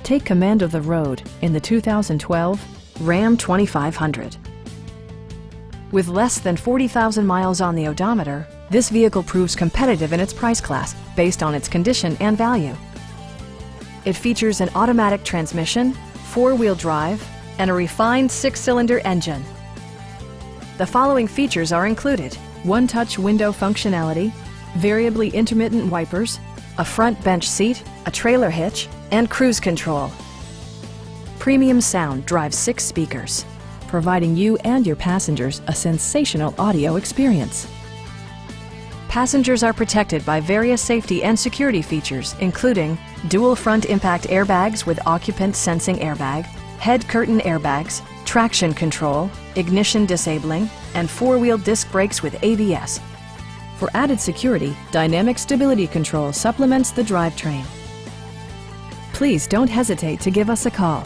Take command of the road in the 2012 Ram 2500. With less than 40,000 miles on the odometer, this vehicle proves competitive in its price class based on its condition and value. It features an automatic transmission, four-wheel drive, and a refined six-cylinder engine. The following features are included: one-touch window functionality, variably intermittent wipers, a front bench seat, a trailer hitch, and cruise control. Premium sound drives 6 speakers, providing you and your passengers a sensational audio experience. Passengers are protected by various safety and security features, including dual front impact airbags with occupant sensing airbag, head curtain airbags, traction control, ignition disabling, and four-wheel disc brakes with ABS. For added security, dynamic stability control supplements the drivetrain. Please don't hesitate to give us a call.